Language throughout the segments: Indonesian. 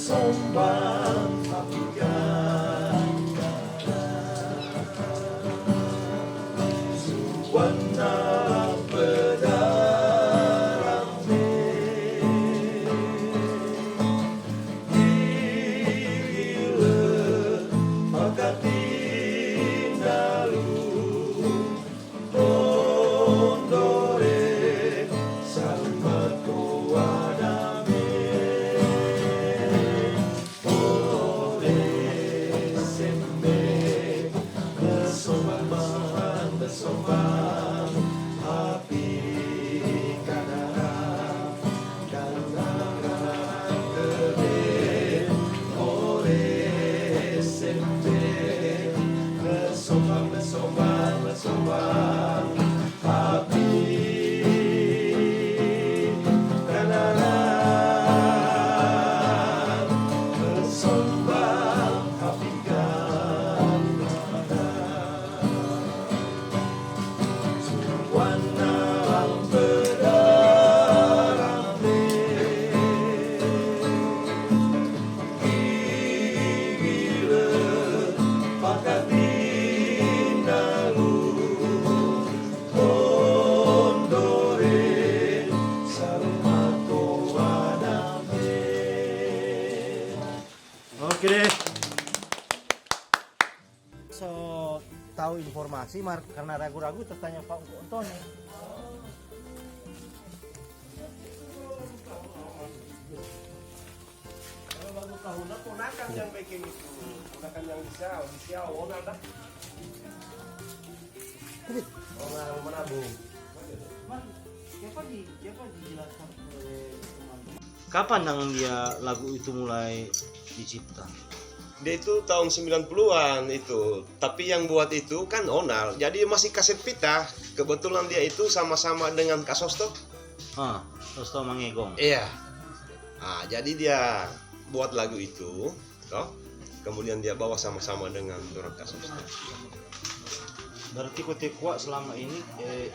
bersombang apikan warna berdarame gila maka tindalu ondore salmat kuadame ore sembe bersombang bersombang api kadara kadara gede ore sembe bersombang bersombang bersombang api kadara bersombang api kadara warna berdarame gila pakat tindalu ondore salmato adame. Oke deh. So tahu informasi karena ragu-ragu terus tanya Pak Antoni. Kalau lagu tahunan ponakan yang bikin itu, ponakan yang bisa orang dah. Orang menabung. Siapa dijelaskan kapan yang dia lagu itu mulai dicipta? Dia itu tahun 90-an itu, tapi yang buat itu kan Onal, jadi masih kaset pita. Kebetulan dia itu sama-sama dengan Kak Sosto. Terus tau Mangegong. Iya. Nah, jadi dia buat lagu itu, toh. Kemudian dia bawa sama-sama dengan Dorang Kak Sosto. Berarti Kotekwa selama ini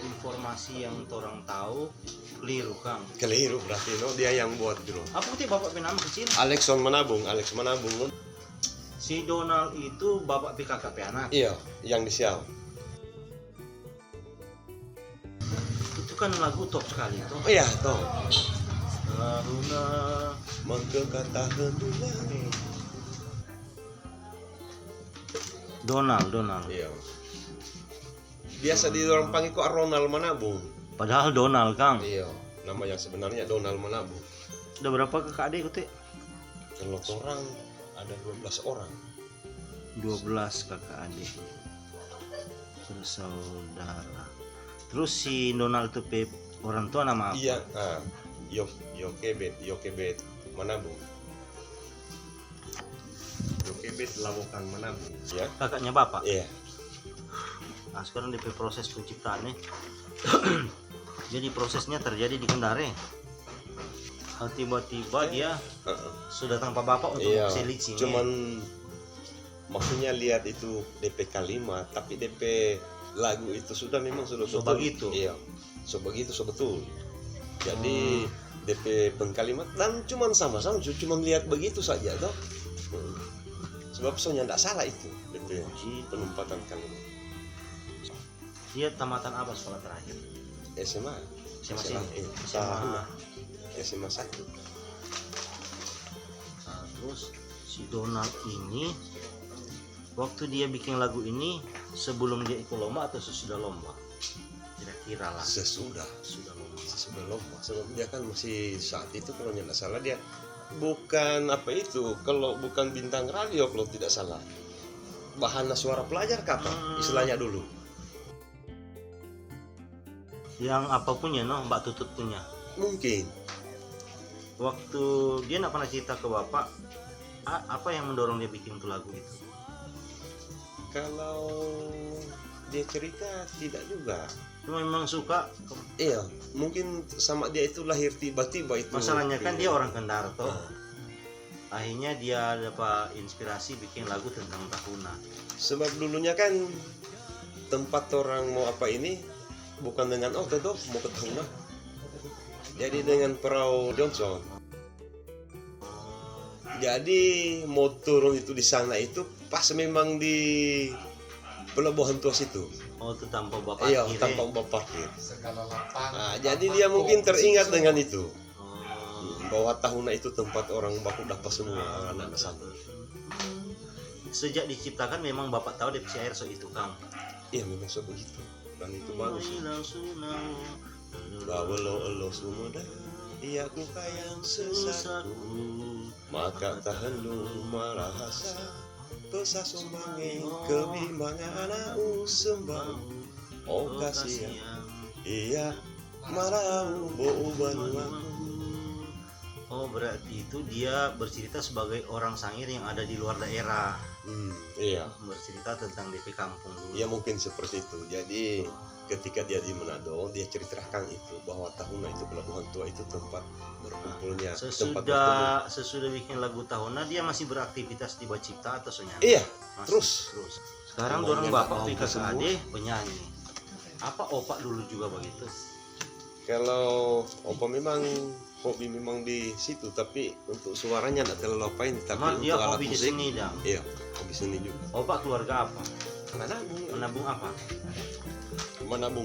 informasi yang orang tahu keliru Kang. Keliru berarti, no? Dia yang buat dulu. Apa sih bapak penama kecil? Alex Manabung. Si Donald itu bapak PKKP anak. Iya, yang di Siau. Itu kan lagu top sekali toh. Iya, toh. Laruna Mangke kata hendula. Donald. Iya. Biasa di orang panggil kok Ronald Manabung. Padahal Donald Kang. Iya, nama yang sebenarnya Donald Manabung. Udah berapa kakak adik Kotek? Kalau orang ada 12 orang. 12 kakak adik bersaudara. Terus si Donald itu orang tua nama apa? Iya, Yokebet Manabung. Yokebet Lawokan Manabung. Ya. Kakaknya bapak. Iya. Nah sekarang DP proses penciptaannya. Jadi prosesnya terjadi di Kendari. Tiba-tiba dia sudah tanpa bapak untuk seleksi. Cuman maksudnya lihat itu DP kalimat, tapi DP lagu itu memang sudah betul. Begitu. Iya. Begitu betul. Jadi DP pengkalimat dan cuman sama-sama cuman lihat begitu saja toh. Sebab soalnya tidak salah itu DP penumpatan kalimat. Dia tamatan apa sekolah terakhir? SMA. SMA 1. Nah, terus si Donald ini waktu dia bikin lagu ini sebelum dia ikut lomba atau sesudah lomba? Kira-kira lah. Sesudah lomba. Sebab dia kan masih saat itu kalau tidak salah dia bukan kalau bukan bintang radio kalau tidak salah. Bahana suara pelajar kapan istilahnya dulu. Yang apa punya Mbak Tutut punya. Mungkin. Waktu dia nak pernah cerita ke bapak, apa yang mendorong dia bikin tuh lagu itu? Kalau dia cerita tidak juga. Cuma memang suka. Iya, mungkin sama dia itu lahir tiba-tiba itu. Masalahnya kan dia orang Kendar toh. Akhirnya dia dapat inspirasi bikin lagu tentang tahunan. Sebab dulunya kan tempat orang mau apa ini bukan dengan tuh mau ke tahunan. Jadi dengan perahu Johnson. Jadi mau turun itu di sana itu pas memang di pelabuhan tua situ. Oh, itu tanpa bapak Iya, parkir, tanpa bapak parkir. Segala lapang. Nah, jadi dia mungkin teringat dengan itu. Oh. Bahwa Tahuna itu tempat orang baku dapat semua anak-anak sana. Sejak diciptakan memang bapak tahu definisi air so itu Kang. Iya memang begitu. Dan itu bagus. Hilang sunau. Bahwa lo sumeda, iya ku kayang sesaku. Maka tahan lu marahasa, tosa sumbangin kebimbangan anak sembang. Oh kasihan, iya marau bo banuang. Oh, berarti itu dia bercerita sebagai orang Sangir yang ada di luar daerah. Iya. Bercerita tentang DP kampung dulu. Ya mungkin seperti itu. Jadi ketika dia di Manado, dia ceritakan itu bahwa Tahuna itu pelabuhan tua itu tempat berkumpulnya, tempat bertemu. Sesudah bikin lagu Tahuna dia masih beraktivitas di Bacipta atau Senyap? Iya, Masih, terus. Sekarang Emangnya dorang nggak bapak mau Pika semua? Ade penyanyi. Apa opak dulu juga begitu? Kalau Opa memang hobi memang di situ, tapi untuk suaranya tidak terlalu apain, tapi Cuma untuk dia alat hobi di musik, seni dong. iya, hobi seni juga. Opak keluarga apa? Menabung Menabung apa?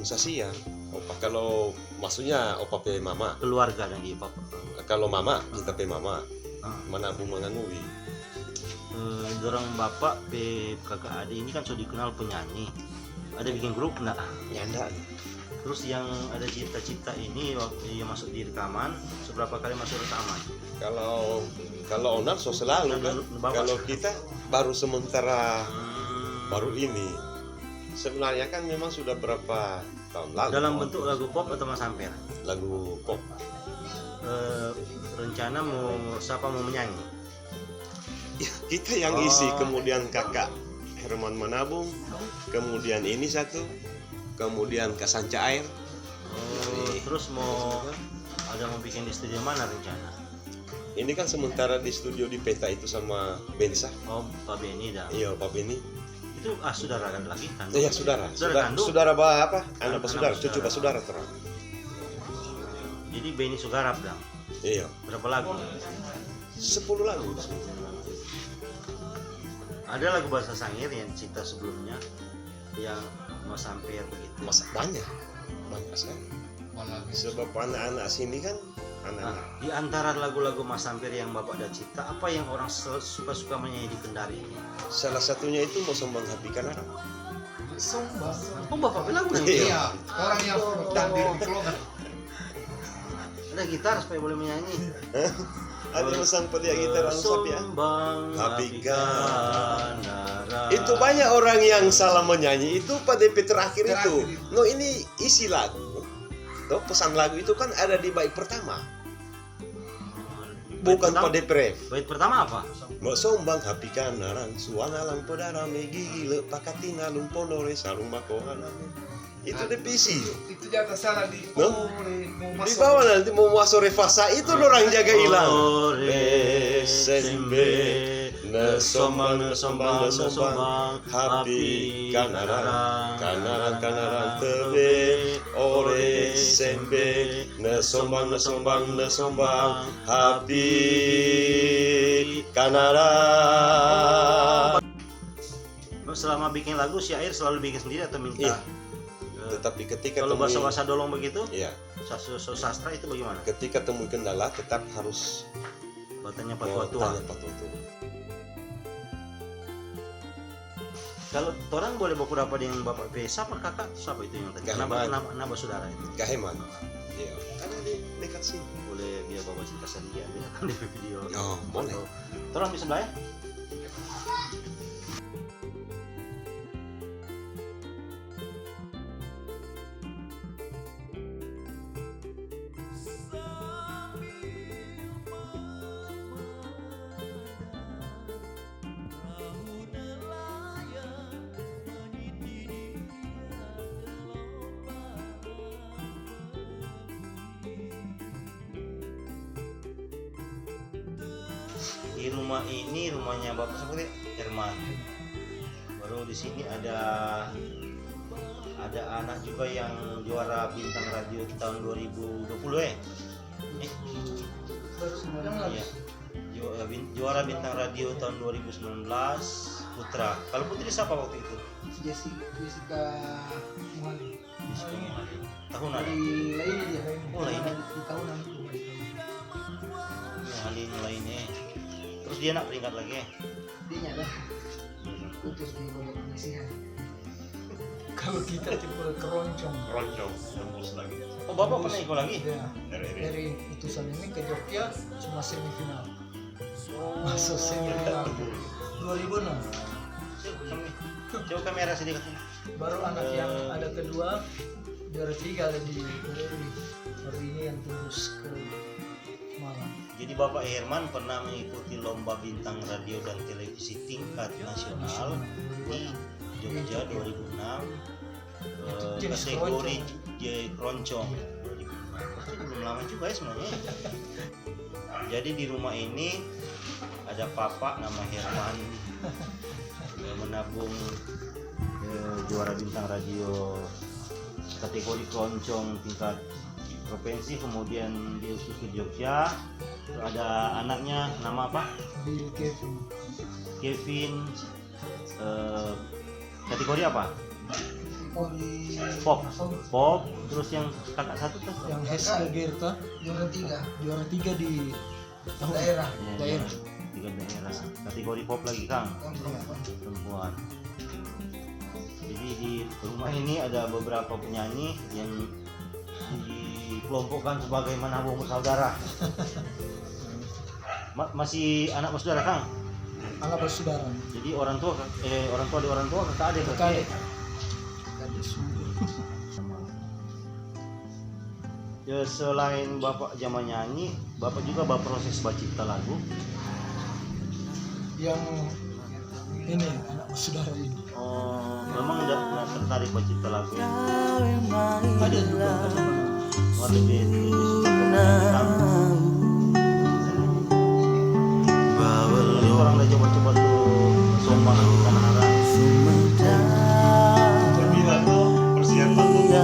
sasian. Opa kalau maksudnya Opa pe mama, Keluarga dan dia papa. kalau mama kita pe mama Ah. menabung menganui. Dorang bapak pe kakak adik ini kan sudah dikenal penyanyi. Ada bikin grup enggak? Nyanda. Terus yang ada cipta-cipta ini waktu dia masuk di rekaman, seberapa kali masuk rekaman? Kalau onar so selalu kan. Bapak Kalau sudah. kita baru sementara baru ini. Sebenarnya kan memang sudah berapa tahun lalu. Dalam bentuk lagu pop atau mas Amper? lagu pop. Rencana mau siapa mau menyanyi? Ya, kita yang isi, kemudian kakak Herman menabung, kemudian ini satu, kemudian Kasanca Air. Terus mau ada mau bikin di studio mana rencana? Ini kan sementara di studio di Peta itu sama Benisa. Oh, Pak Beni dah. Iya, Pak Beni. Itu saudara kan lagi kan? Ya saudara. Saudara kandung? Saudara apa? Anak Anak saudara, saudara. cucu saudara terang. Jadi Beni Sugarap dong. Iya. Berapa lagu? 10 lagu. Ada lagu bahasa Sangir yang cipta sebelumnya yang mau sampai begitu. Masa banyak sekali. Sebab anak-anak sini kan anak-anak. Nah, di antara lagu-lagu Mas Sampir yang Bapak ada cipta, apa yang orang suka-suka menyanyi di Kendari ini? Salah satunya itu mau sombang hapikan orang. Sombang. Oh, Bapak bilang Iya. Iya, orang yang takdir di keluar. ada gitar supaya boleh menyanyi. Ada pesan pedia gitar anu sapi ya. Sombang Hapikan. hapikan. Itu banyak orang yang salah menyanyi itu pada DP terakhir itu. No, ini isi lagu. Tuh, pesan lagu itu kan ada di bait pertama. Bukan pada ref. Bait pertama apa? Mau sombang hapikan narang suana lang pedara megi le pakatina lumpondore sarung bakohan. Itu divisi. Itu jatuh salah di No? mau Di masuk. bawah nanti mau masuk refasa itu orang jaga hilang. Ore Sembe ne sombang hapi kanaran tebe ore sembe ne sombang hapi kanaran. Selama bikin lagu si Air selalu bikin sendiri atau minta? Iya. Tetapi ketika Kalau bahasa dolong begitu, ya, sastra itu bagaimana? ketika temui kendala tetap harus Batanya Patua Tua. tanya patutu. Kalau orang boleh baku dapat dengan Bapak P, siapa kakak? Siapa itu yang tadi? Gahiman. Naba saudara itu. Kaheman. Iya. Ada di dekat sini. Boleh biar Bapak cerita sendiri ambil di video. Oh, boleh. Orang di sebelah ya? Di rumah ini rumahnya Bapak seperti Herman. Baru di sini ada anak juga yang juara bintang radio tahun 2020 ya. Iya. juara bintang radio tahun 2019 putra. Kalau putri siapa waktu itu? Jessica Muhammad. Jessica Muhammad. Tahunan. Dari lain dia. Oh, lainnya. Di tahunan itu. Lainnya. Terus dia nak peringkat lagi. Dia nyala. Putus di bawah pengisian. Kalau kita tipe keroncong. Roncong tembus lagi. Oh, bapak pernah ikut lagi? Ya, Dari dari putusan ini ke Jogja cuma semifinal. Masuk semifinal 2006. Coba kamera sedikit. Baru anak yang ada kedua juara 3 ada di RRI. Baru ini yang tembus ke Malang. Jadi Bapak Herman pernah mengikuti lomba bintang radio dan televisi tingkat nasional di Jogja 2006, Jenis kategori keroncong 2006. Berarti belum lama juga ya sebenarnya. Jadi di rumah ini ada Papa nama Herman yang menabung juara bintang radio kategori keroncong tingkat provinsi, kemudian diutus ke Jogja. Ada anaknya nama apa? Bill Kevin. Kategori apa? Oh, di Pop. Terus yang kakak satu tuh yang Heska Gerta juara 3 juara 3 di daerah. Ya, daerah. tiga daerah. Kategori pop lagi Kang, Yang perempuan. perempuan. Jadi di rumah ini ada beberapa penyanyi yang dikelompokkan sebagai menabung bersaudara. Masih anak bersaudara Kang. anak bersaudara. Jadi orang tua ada orang tua kakak adik. Kakak. Ya, selain Bapak zaman nyanyi, Bapak juga berproses bacipta lagu. Yang ini anak bersaudara ini. Oh, memang enggak tertarik bacipta lagu. Ada juga Oh, lebih suka ke belakang. Jadi orang udah coba-coba tuh sombang di tanah arah. terbilang tuh persiapan untuk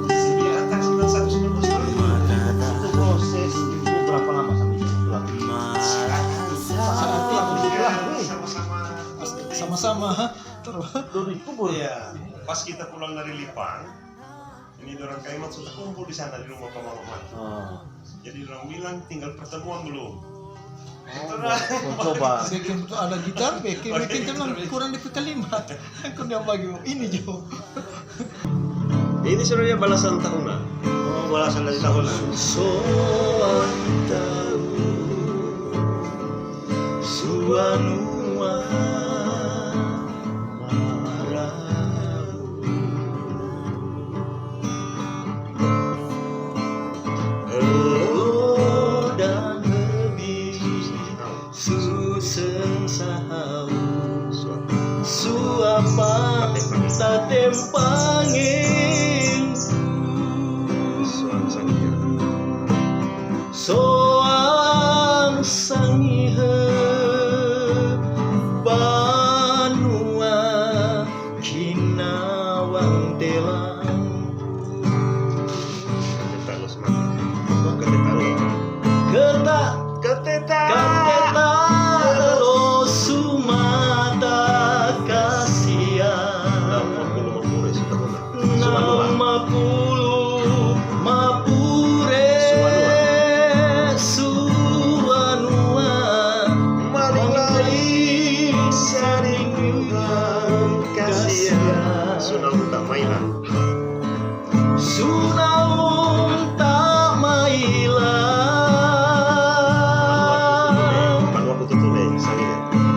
Sebiatan 91 Itu proses itu berapa lama sampai jadi lagu? saat itu sama-sama. sama-sama Dulu kubur. Iya, pas kita pulang dari Lipang, ini orang Kaimat sudah kumpul di sana di rumah Pak Mamat. Oh, Jadi orang bilang tinggal pertemuan belum. mau coba. bikin tuh ada gitar bikin teman kurang di kalimat aku yang bagi ini jauh Ini sebenarnya balasan tahunan. Oh, balasan dari tahunan. Soan tahu suanua dan lebih susah sahau suapa tak tempangin soang sangihe banua kinawang telang Keteta lo sumata kasihan 60 mapure suanua malai saring kasihan Sunaung tak mailang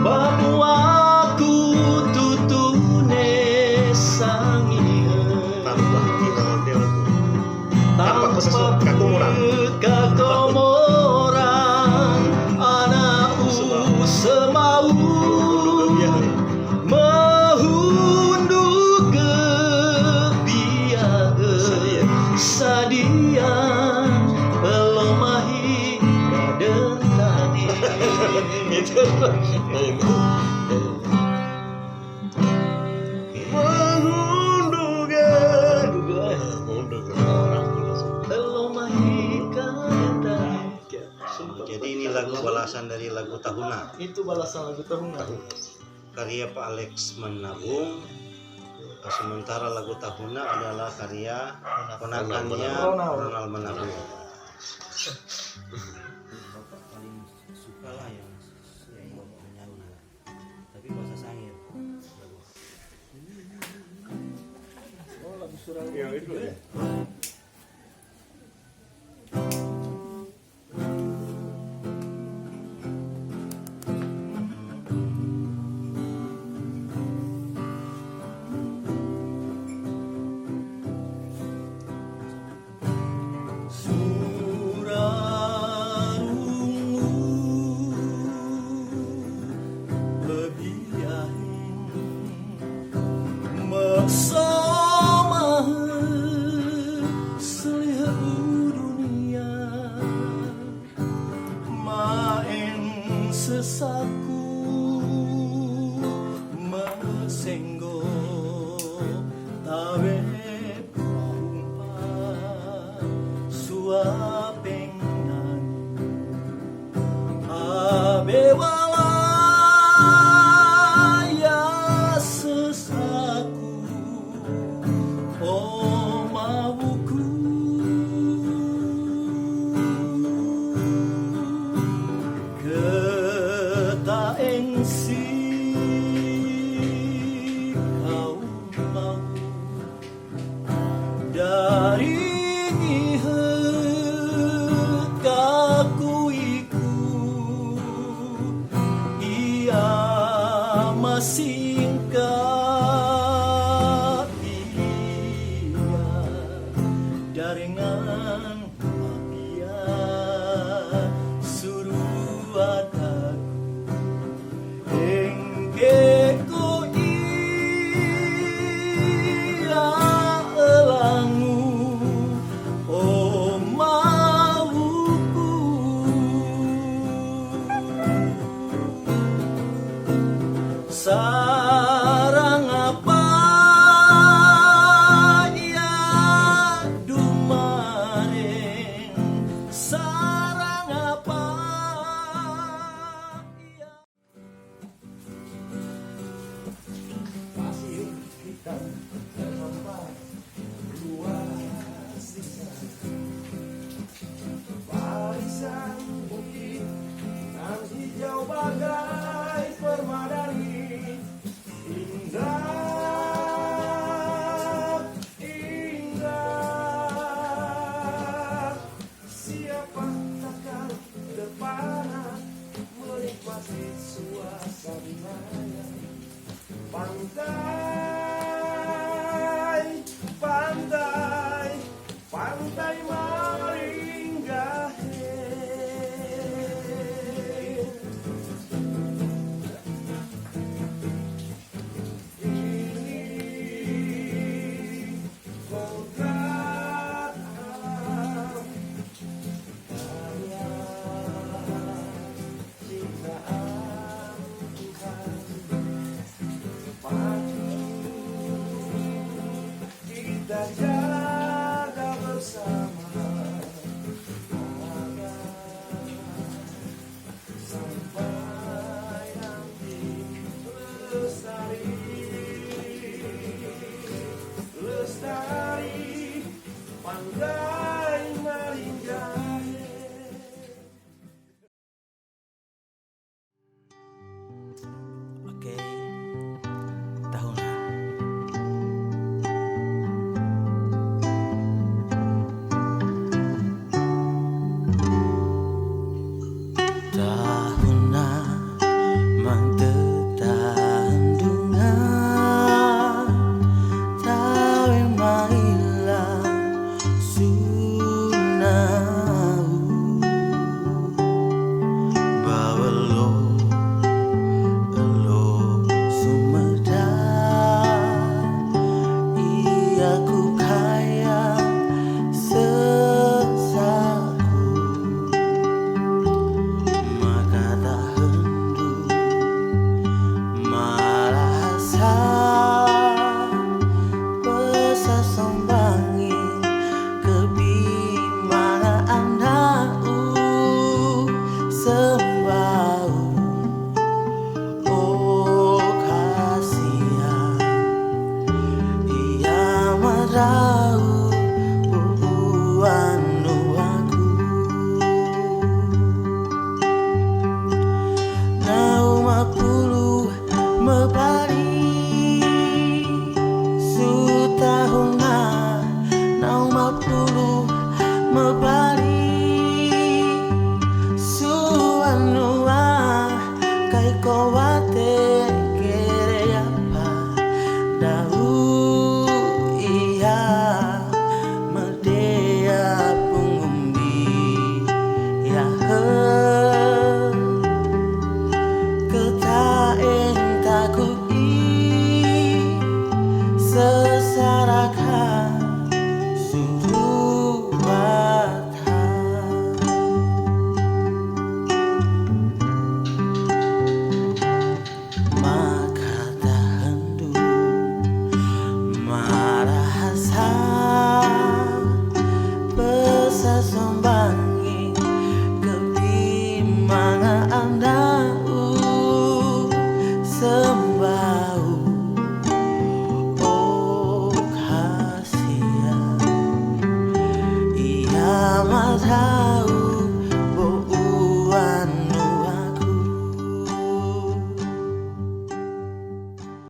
Banuaku tutune sangihe tanpa kakomoran anak semau mahundu kebiahe sadian pelomahi kaden tadi mengunduh ke pelomahi lagu balasan dari lagu Tahuna. Itu balasan lagu tahunan. Karya Pak Alex Menabung. Sementara lagu Tahuna adalah karya ponakannya Ronald Menabung. Bapak paling suka lah yang menyanyi, tapi bahasa sangir. Oh, lagu surau. Yang itu ya. Sesaku mesenggo tawe pumpa suapengan abe walaya sesaku oh mauku engsi kau mau dari kaku ikut ia masingkat ia jaringan mafia suruh ada engkeku ia elangu oh mauku sarang apa ya dumaring sarang apa ya Pasir hitam terhampar luas sisa barisan bukit nan hijau bagai permadani indah indah siapa takkan terpana menikmati suasana pantai